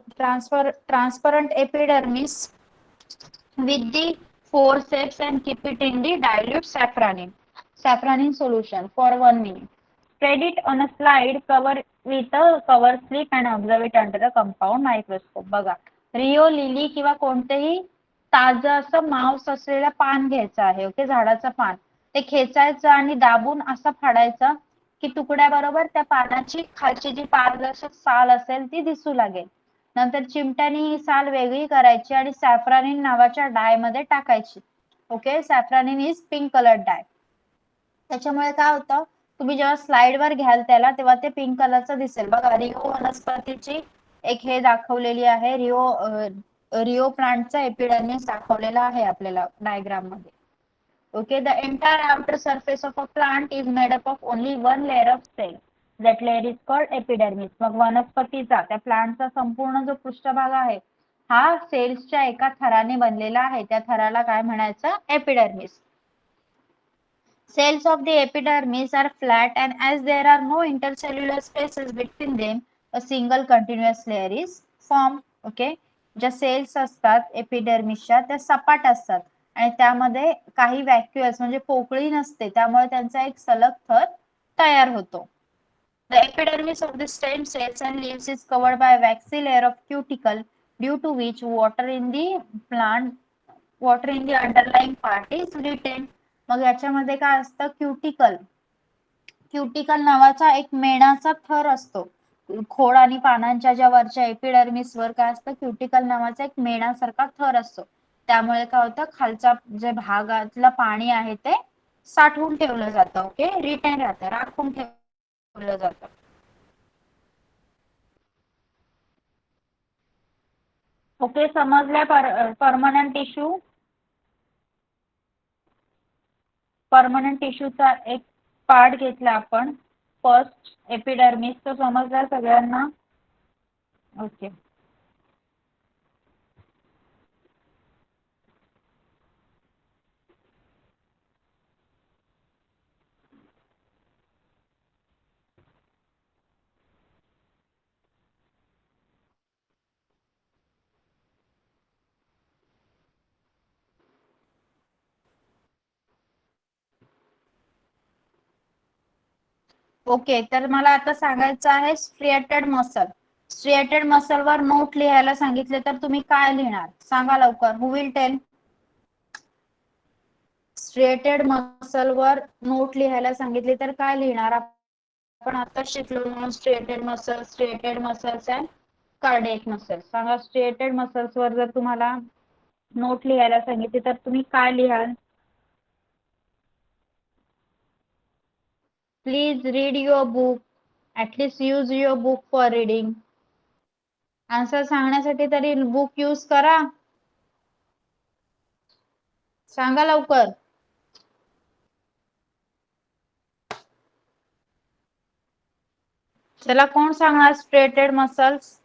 epidermis with the forceps and keep it in the dilute safranin solution for 1 minute. Spread it on a slide, cover with a cover slip and observe it under a compound microscope. बघा, रिओ, लिली किंवा कोणतेही ताजं असं मांस असलेलं पान घ्यायचं आहे. ओके, झाडाचं पान ते खेचायचं आणि दाबून असं फाडायचं की तुकड्याबरोबर त्या पानाची खालची जी पारदर्शक साल असेल ती दिसू लागेल. नंतर चिमट्याने ही साल वेगळी करायची आणि सॅफ्रानिन नावाच्या डाय मध्ये टाकायची. ओके, सॅफ्रानिन इज पिंक कलर डाय. त्याच्यामुळे काय होतं, तुम्ही जेव्हा स्लाइड वर घ्याल त्याला तेव्हा ते पिंक कलरचं दिसेल. बघा, रिओ वनस्पतीची एक हे दाखवलेली आहे, रिओ प्लांटचा एपिडर्मिस दाखवलेला आहे आपल्याला डायग्राम मध्ये. Okay, the entire outer surface of a plant is made up of only one layer of cell. That layer is called epidermis. मग वनस्पतीचा, त्या प्लांटचा संपूर्ण जो पृष्ठभाग आहे हा सेल्सच्या एका थराने बनलेला आहे. त्या थराला काय म्हणायचं? Epidermis. Cells of the epidermis are flat and as there are no intercellular spaces between them, a single continuous layer is formed. Okay, ज्या सेल्स असतात एपिडर्मिसच्या त्या सपाट असतात आणि त्यामध्ये काही व्हॅक्युअल्स म्हणजे पोकळी नसते, त्यामुळे त्यांचा एक सलग थर तयार होतो. The epidermis of the stem cells and leaves is covered by a waxy layer of cuticle, due to which water in the underlying part is retained. मग याच्यामध्ये काय असतं? क्युटिकल नावाचा एक मेणाचा थर असतो. खोड आणि पानांच्या ज्या वरच्या एपिडर्मिस वर काय असतं? क्युटिकल नावाचा एक मेणासारखा थर असतो. त्यामुळे काय होतं, खालचा जे भागातलं पाणी आहे ते साठवून ठेवलं जातं. ओके, रिटेन राहतं, राखून ठेवलं जातं. ओके, समजलंय परमनंट टिश्यूचा एक पार्ट घेतला आपण. फर्स्ट एपिडर्मिस तो समजला सगळ्यांना. ओके. ओके, तर मला आता सांगायचं आहे स्ट्रिएटेड मसल. स्ट्रिएटेड मसल वर नोट लिहायला सांगितले तर तुम्ही काय लिहिणार सांगा लवकर. हु विल टेल? स्ट्रिएटेड मसल वर नोट लिहायला सांगितली तर काय लिहिणार? आपण आता शिकलो striated muscles and cardiac muscle. सांगा, स्ट्रिएटेड मसल्स वर जर तुम्हाला नोट लिहायला सांगितली तर तुम्ही काय लिहाल? Please read your book. At least use your book for reading. Answer सांगण्यासाठी तरी बुक यूज करा. सांगा लवकर. चला, कोण सांगणार striated muscles?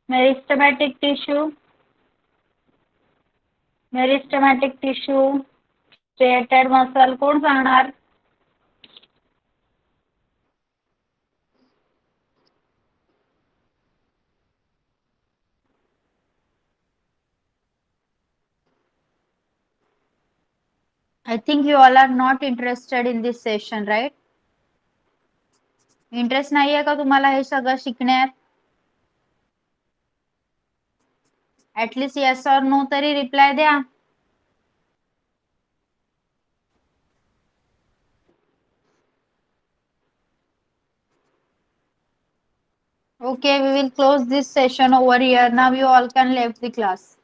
Meristematic tissue, striated muscle, कोण सांगणार? I think you all are not interested in this session, right? Interest नाहीये का तुम्हाला हे सगळं शिकण्यात? ऍटलीस्ट येस और नो तरी रिप्लाय द्या. Okay, we will close this session over here. Now you all can leave the class.